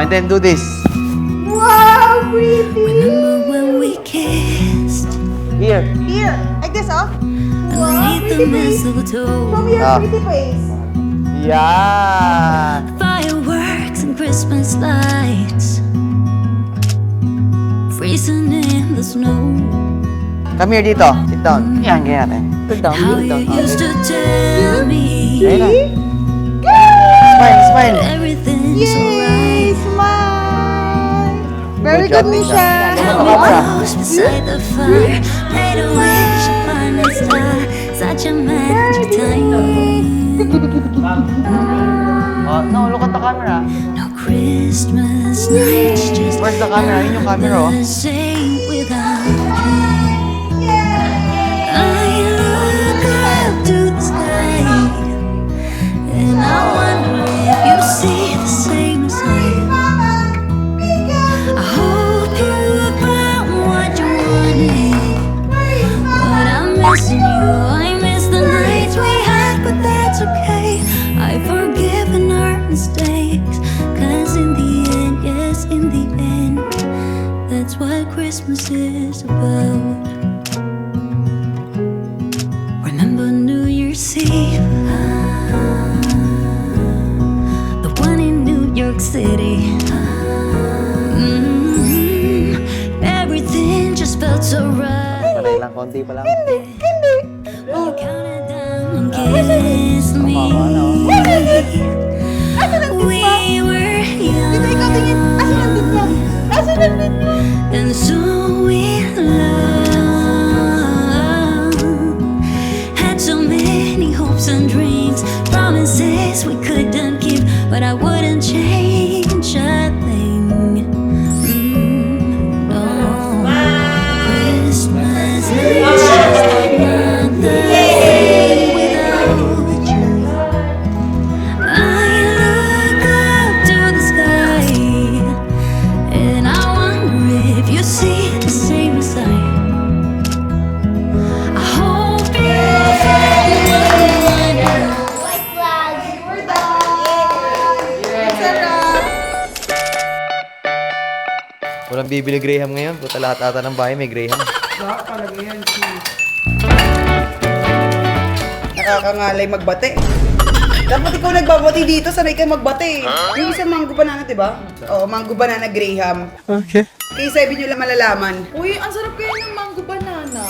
and then do this. Wow, pretty! Remember when we kissed Here. Here, like this, oh. Wow, underneath the pretty face. mistletoe? From your Ah. pretty face. Yan. Fireworks and Christmas lights, freezing in the snow. Come here dito. Sit down. Yan, ganyan natin. Sit down, How sit you down. used to tell me Ayun na. Smile, smile. everything's Yay! alright. Smile! Very Good good, job, Misha. House beside the fire, made a wish upon a star. Such a magic time. Oh, no, look at the camera. No Christmas nights, just Where's the camera? Yun yung camera, oh. the same without you. I look up to the sky, and I wonder if you see the same as I. I hope you found what you wanted, but I'm missing you. I miss the nights we had, but that's okay. I've forgiven our mistakes, 'cause in the end, yes, in the end, that's what Christmas is about. Remember New Year's Eve, the one in New York City. Everything just felt so right. Sanay lang, konti pa lang. You counted down and kissed me. We were Dito, ikaw tingin. Asan ang dito? Asan ang dito? and so we loved. Had so many hopes and dreams, promises we couldn't keep, but I wouldn't change a thing. No. Christmas nights just not the same without you. I look up to the sky, and I wonder if you see the same as I. I hope you wonder. We're done! Ang sarap! Walang bibili Graham ngayon. Puta lahat ata ng bahay may Graham. Talaga yan, nakakangalay magbate. Dapat ikaw nagbabati dito, sanay ka magbate. Yung isang mango banana, diba? Oo, mango banana Graham. Okay. Kaya sabi nyo lang malalaman. Uy, ang sarap kaya ng mango banana.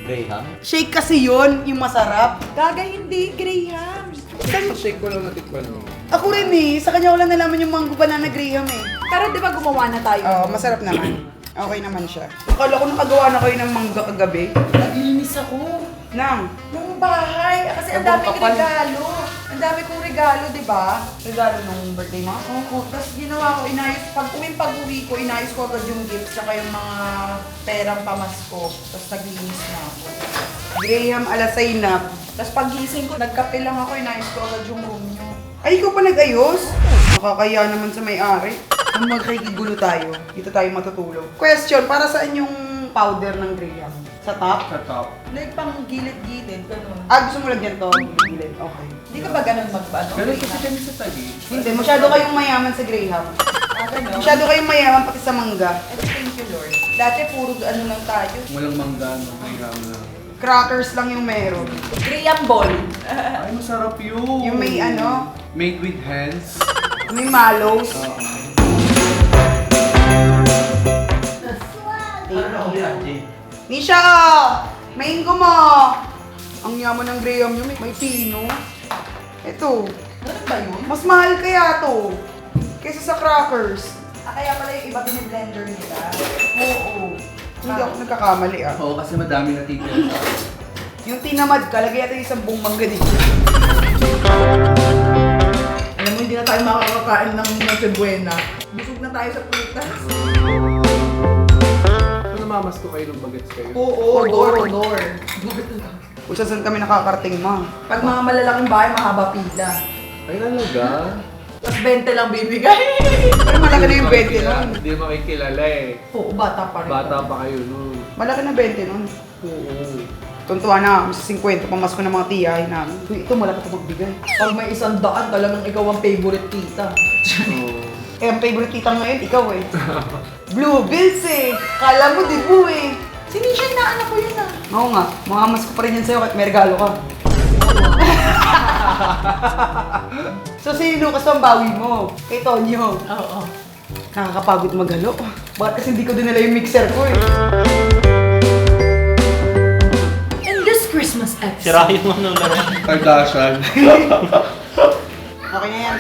Graham? Shake kasi yun, yung masarap. Gaga hindi, Graham. Shake ko lang natikman mo. Ako rin eh, sa kanya ko lang nalaman yung mango banana Graham eh. Pero di ba gumawa na tayo? Oo, masarap naman. Okay naman siya. Akala ko nakagawa na kayo ng mangga kagabi. Naglinis ako. Nang, Nung bahay. Kasi ang daming regalo. Ang dami kong regalo, di ba? regalo nung birthday mo? Oo. Tapos ginawa ko, inayos, pag-uwi ko, inayos ko agad yung gifts, saka yung mga perang pamasko. Tapos naglinis na ako. Graham Alasaynap. Tapos pagising ko, nagkape lang ako, inayos ko agad yung room nyo. Ay, ikaw pa nag-ayos? Nakakaya naman sa may-ari. Kung magkikigulo tayo, dito tayo matutulog. Question, para saan yung powder ng Graham? Sa top? Sa top. Like pang gilid-gilid, ganun. Ah, gusto mo lagyan to? Gilid. Okay. Hindi ka ba ganun mag-ano? Ganun kasi kami sa tagi. Hindi, masyado kayong mayaman sa Graham. Ganun. Masyado kayong mayaman pati sa mangga. Thank you, Lord. Dati puro ano lang tayo. Walang mangga, no? Graham na. Crackers lang yung meron. Graham ball. Ay, masarap yun. Yung may ano, Made with hands. may mallows. Nisha! Mango mo! Ang yaman ng Graham nyo, may pino. Ito, Ganun ba yun? mas mahal kaya to. Kaysa sa crackers. Kaya pala yung iba biniblender nila. Oo. Hindi ako nagkakamali ah. Oo, kasi madami natitira. Yung tinamad ka, lagay natin isang buong mangga dito. Alam mo, hindi na tayo makakakain ng Noche Buena. Busog na tayo sa prutas. So, namamas ko kayo ng bagets kayo. Oo, door. Kung saan kami nakakarating ma. Pag mga malalaking bahay, mahaba pila. Ay, nalaga. Tapos 20 lang bibigay. Pero malaki na yung 20 nun. Hindi makikilala eh. Oo, bata pa rin. Bata pa kayo nun. Malaki na 20 nun. Oo. Tuntua na kami sa 50, pamasko ng mga tiyahin namin. Uy, ito malaki ito magbigay. Pag may 100, talagang ikaw ang favorite tita. Oo. Eh, ang favorite tita ngayon, ikaw eh. Bluebills eh. Kala mo, dibu eh. Si Misha, inaanak ko yun ah. Oo nga, makamas ko pa rin yan sa'yo kahit may regalo ka. So, sino kasi ang bawi mo? Kay Tonyo. Oo. Nakakapagod maghalo. Bakit kasi hindi ko dinala yung mixer ko eh? In this Christmas episode, Sira yung ano lang. Kardashian. Okay na yan.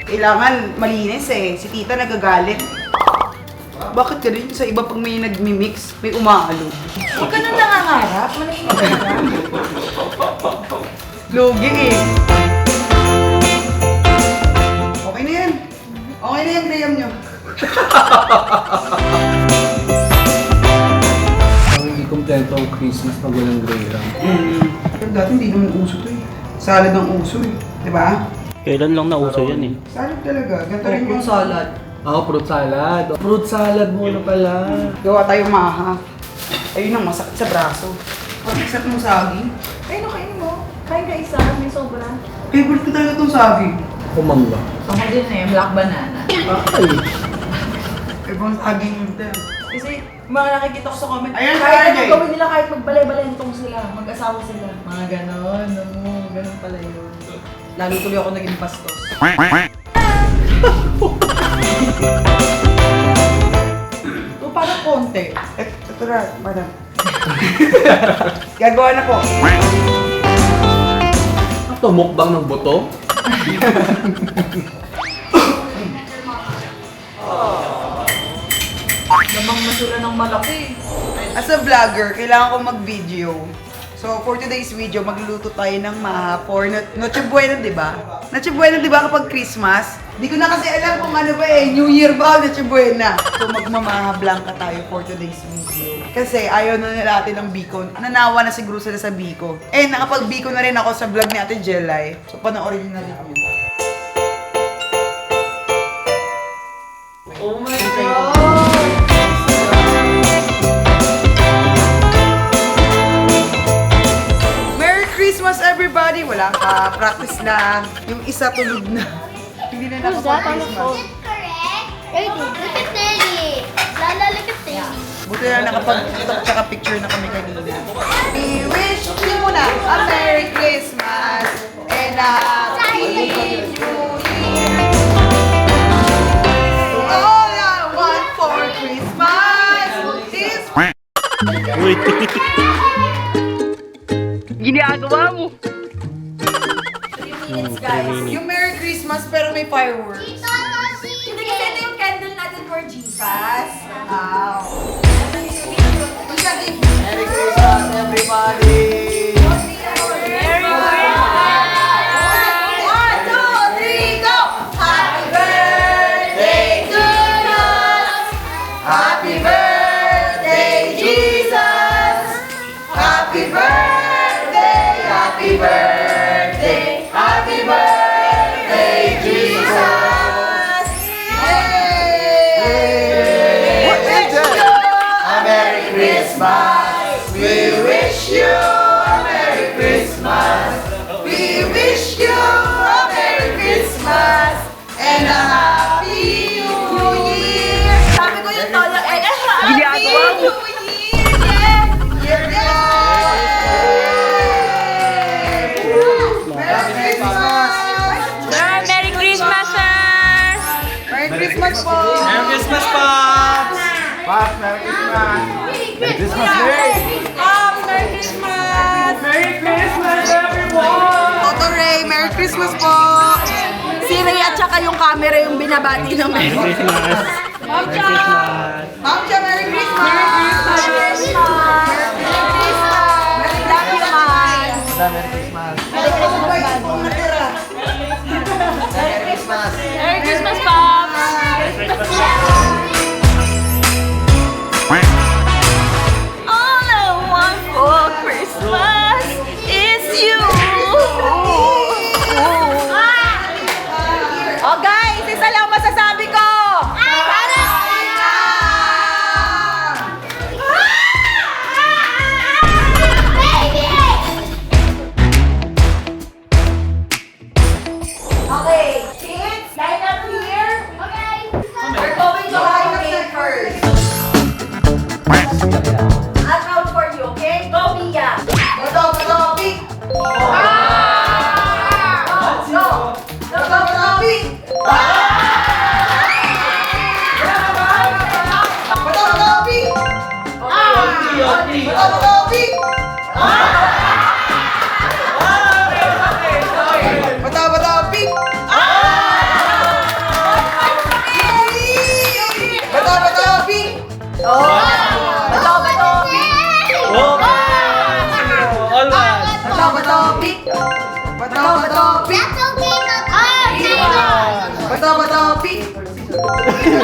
Kailangan malinis eh. Si tita nagagalit. Bakit ka rin? Sa iba pag may nagmi-mix, may umaalog. huwag ka nang nangangarap. Manahimik ka na. Logi eh. Okay na yan. Okay na yan, Graham nyo. Ang hindi kompleto ang Christmas pag walang Graham. Pero dati hindi naman uso to eh. Salad ang uso eh. Diba? Kailan lang nauso yan eh. Salad talaga. Ganito rin yung salad. Fruit salad. Fruit salad muna pala. gawa tayo maha. Ayun ang masakit sa braso. Pag-isat mo saging. Kain mo. Kain ka isa, may sobra. Favorite ko talaga itong saging. Kumamba. Ako din eh, black banana. Ay. Ibang saging ito. Kasi mga nakikita ko sa comment, Ayan, kahit RJ. anong gawin nila, kahit magbalay-balentong sila, mag-asawa sila. Mga ganon, ganon pala yun. Lalo tuloy ako naging bastos. So, parang konti. Ito na, madam. Gagawa na po. Ito, mukbang ng buto? Namang masura ng malaki. As a vlogger, kailangan ko mag-video. So, for today's video, magluluto tayo ng maha for Noche Buena, di ba? Noche Buena, di ba, kapag Christmas? Di ko na kasi alam kung ano ba eh, New Year ba o Noche Buena? So, magmamaha blanca tayo for today's video. Kasi ayaw na nila natin ng biko. Nanawa na siguro sila sa biko. Eh, nakapag-biko na rin ako sa vlog ni Ate Jelay. So, panoorin nyo na rin yun. Oh my God! Merry Christmas, everybody! Wala ka, practice lang. Yung isa tulog na. Hindi na nakapag-Christmas. Correct. Ready? Look at Daddy. Lala, look at Daddy. Buti na nakapag-tiktok tsaka picture na kami kanina. We wish you muna a Merry Christmas and a Happy New Year. All I want for Christmas is... Wait. Ginagawa mo! Guys, Yung Merry Christmas pero may fireworks. hindi kasi ito yung candle natin for Jesus. Wow! Merry Christmas, everybody! Merry Christmas! 1, 2, 3, go! Happy birthday to us! Happy birthday, Jesus! Happy birthday, happy birthday, happy birthday, Jesus! Yay! What is that? A Merry Christmas! We wish you a Merry Christmas! We wish you a Merry Christmas and a Happy New Year! Sabi ko yung tolo, Happy New Year! Merry Christmas! Merry Christmas, sir! Merry Christmas po! Merry Christmas, Pops! Pops, Merry Christmas! Merry Christmas, Merry Christmas! Merry Christmas, everyone! Toto Ray, Merry Christmas po! Si Ray at saka yung camera yung binabati ng Merry Christmas! Merry Christmas! Ma'am Cha, Merry Christmas! Merry Christmas! Love you, man! Merry Christmas. Merry Christmas! Merry Christmas. Merry Christmas, Pops! All I want for Christmas is you! Oh guys, isa lang masasabi ko! Bato, bato, pick. Oh! All one. Bato, bato, pick. Bato, bato, pick. That's okay, not Bato, bato, pick. Okay.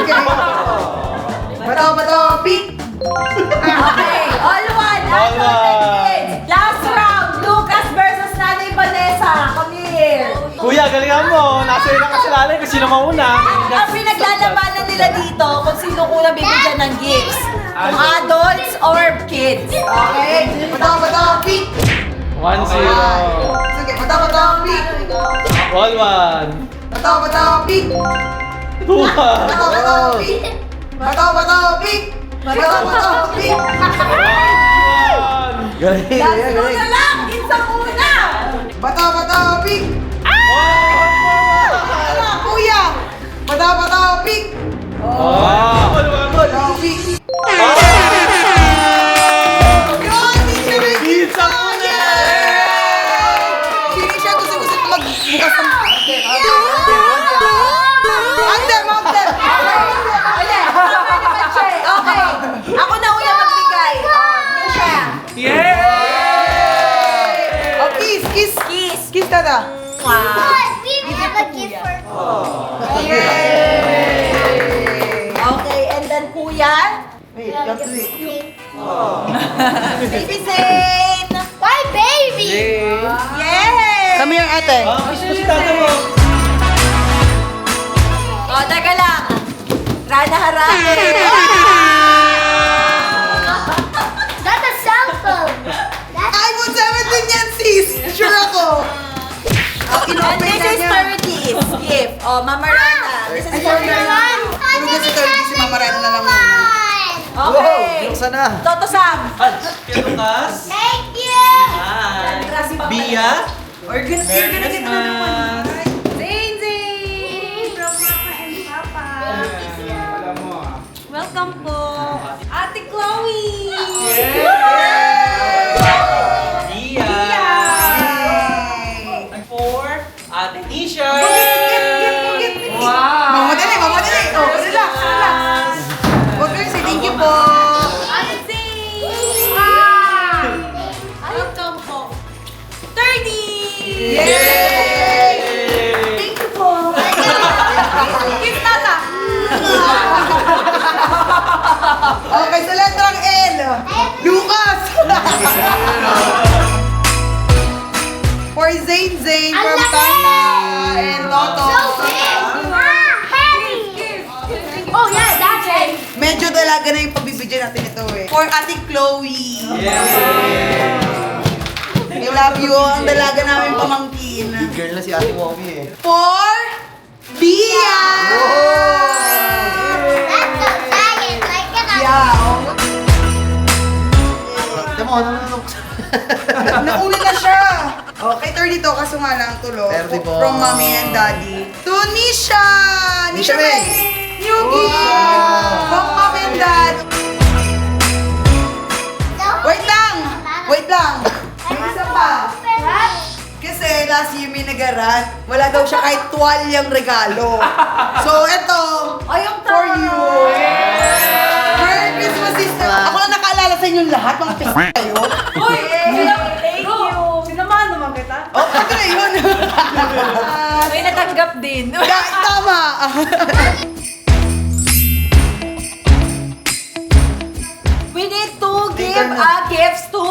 Bato, bato, pick. Okay, all one. All one. Last round, Lucas versus Nanay Vanessa. Come here. Kuya, galingan mo. Nasa ilang kasalanan kung sino mauna. Ang pinaglalabanan nila dito kung sino unang bibigyan ng gifts. Kung adults or kids. Okay? Bato, bato, pick. 1-0. Sige, bato, bato, pick. All one. Bato, bato, pick. 2-1. Bato, bato, pick. Bato, bato, pick. Bato, bato, pick. Galing, Last galing, two galing. na lang. Isang una. Bato, bato, pick. Ano, kuya? Bato, bato, pick. Wow. Bato, pick. Yun, di siya may Pizza muna. Hindi siya gusto ko magbukas ng Mountain, mountain. Ulit. Pwede ba siya? Okay. Ako na una magbigay. Nisha. Oh, kiss, kiss. Kiss. Kiss ka na. But we have a gift for Okay, and then kuya. Wait, you have to do it. Baby Zane. Why, baby? Yes. Come here, ate. Kiss mo si tata mo. O, teka lang. Rana Harake. That's a cell phone. That's iPhone 17 yan, sis. Sure ako. And Inopen this na is niya. 30's gift. O, Mama Rana. This is for you. Puro kasi 30 si Mama Rana na lang muna. Okay. Buksan na. Toto Sam. Lucas. Thank you. Bia. You're gonna get another one. Zane Zane. From Mama and Papa. Welcome po. Ate Chloe. Bia. For Ate Nisha. Mama dali, mama dali. Oh, relax, relax. Huwag kayo say thank you po. Ate Zane. Welcome po. 30. Yay! Thank you po. Gift tata. Okay, sa letrang L. Lucas. For Zane Zane from Tata and Toto. So big. Heavy. Oh, yeah, that's it. Medyo dalaga na yung pagbibigyan natin ito eh. For Ate Chloe. I love you. Ang dalaga namin pamangkin. Girl na si Ate Wonky eh. For Bia! That's so giant. Like it. Yeah. Tama ko, ano. Nauna na siya. Okay, 30 to. Kaso nga lang tulo. 30 po. From mommy and daddy. To Nisha! Nisha May. New gift! From mommy and dad. Wait lang! Wait lang! May isa pa. Kasi last year may nagaran, wala daw siya kahit tuwalyang regalo. So, ito, for you. Merry Christmas, sister. Ako lang nakaalala sa inyong lahat, mga pink kayo. Uy, thank you. Sinamahan naman kita. Oh, ito na yun. May natanggap din. Tama. We need to give gifts to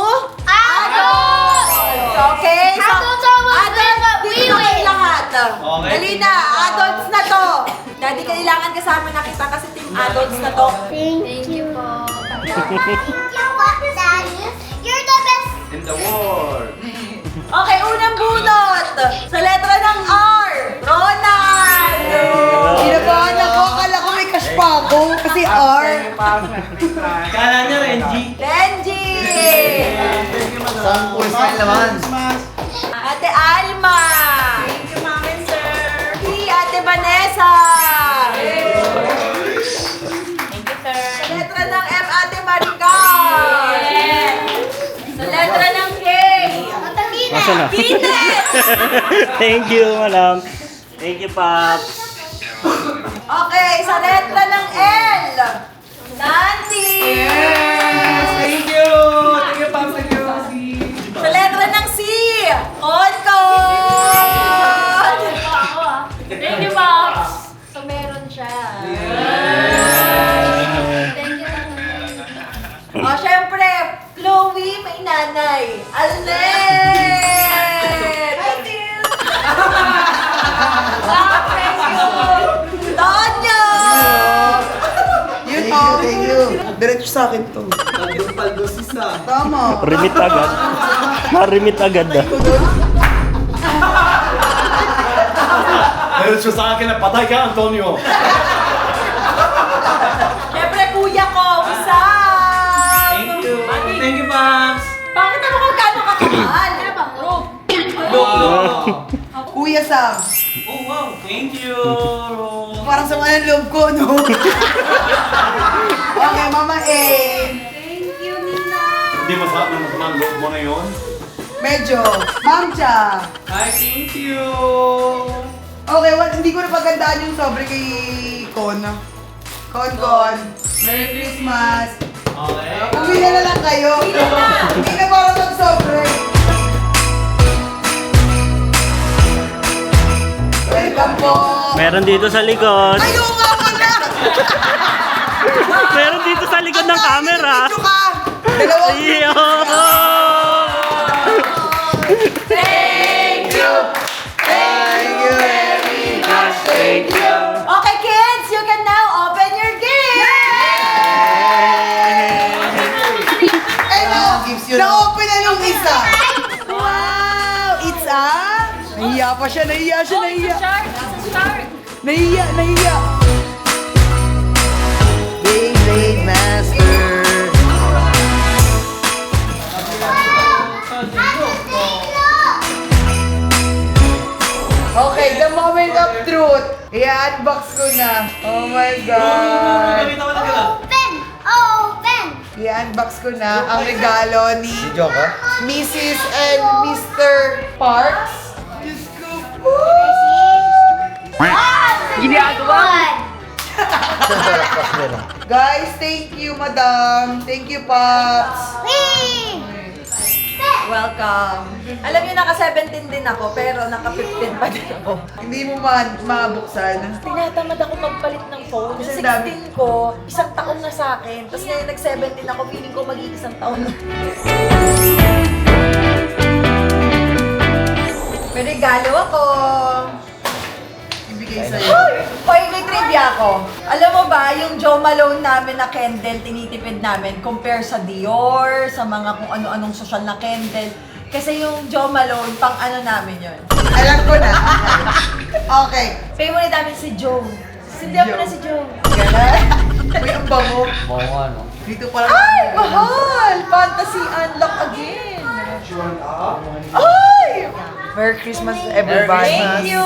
Adults. Okay? Adults are what we dito kayo win. lahat. Okay. Dali na, adults na to. Daddy, kailangan kasama na kita kasi team adults na to. Thank you po. Thank you, Daddy. You're the best. In the world. Okay, unang bunot. Sa letra ng R. Ronald. Kinabahan ako, akala ko may cash pa ako. Kasi R. Kala niya, Renji. Benji. Isang full smile naman. Ate Alma. Thank you, Mom and Sir. Si Ate Vanessa. Thank you, Sir. Sa letra ng M, Ate Maricar. Sa letra ng K. Nasaan na? Kenneth. Thank you, madam. Thank you, Pops. Okay, sa letra ng L. Nancy. O, syempre, Chloe, may nanay. Alnet! Thank you! Thank you! Tonyo! Yun Thank you. Diretso sa akin to. Paldos isa. Tama. Remit agad. Narimit agad na. Dahil siya sa akin na patay ka, Antonio. Syempre, kuya ko, usap! Thank you. Thank you, Pops. Bakit naman kung gano'ng kakamahal? Kuya Sam. Oh, wow. Thank you. Parang sama ng loob ko, no? Okay, Mama A. Hindi masarap na masama ang loob mo na yun. Medyo. Ma'am Cha. Hi, thank you. Okay, hindi ko napagandaan yung sobre kay Con. Con. Merry Christmas. Okay. Uwi na lang kayo. Hindi na parang mag-sobre. Welcome po. Meron dito sa likod. Ayaw nga pala. Meron dito sa likod ng camera. Video ka. Dalawang Iyo! Thank you very much. Thank you. Okay, kids, you can now open your gift! Eh no, na-open na yung isa. Wow, it's a... Nahiya pa siya, nahiya. Shark! It's a shark! Nahiya. Beyblade Master. Okay, the moment of truth. I-unbox ko na. Oh my God. Open! I-unbox ko na ang regalo ni Video ka? Mrs. and Mr. Parks. Diyos ko po. Guys, thank you, madam. Thank you, Pops. Welcome. Alam niyo, naka-17 din ako, pero naka-15 pa din ako. Hindi mo mabuksan. Tinatamad ako magpalit ng phone. Yung Kasi dami. 16 ko, isang taon na sa akin. Tapos ngayon nag-17 ako, feeling ko mag-iisang taon na. May regalo ako. Ibigay sa'yo. Hoy, may trivia ako. Alam mo ba, yung Jo Malone namin na candle, tinitipid namin, compare sa Dior, sa mga kung ano-anong social na candle. Kasi yung Jo Malone, pang ano namin yun. Alam ko na. Okay. Favorite namin si Jo. Sindihan mo na si Jo. Gano'n. Uy, ang bango. Oo nga, no? Dito pa lang. Ay, mahal! Fantasy unlock again. Ay! Merry Christmas, everybody. Thank you!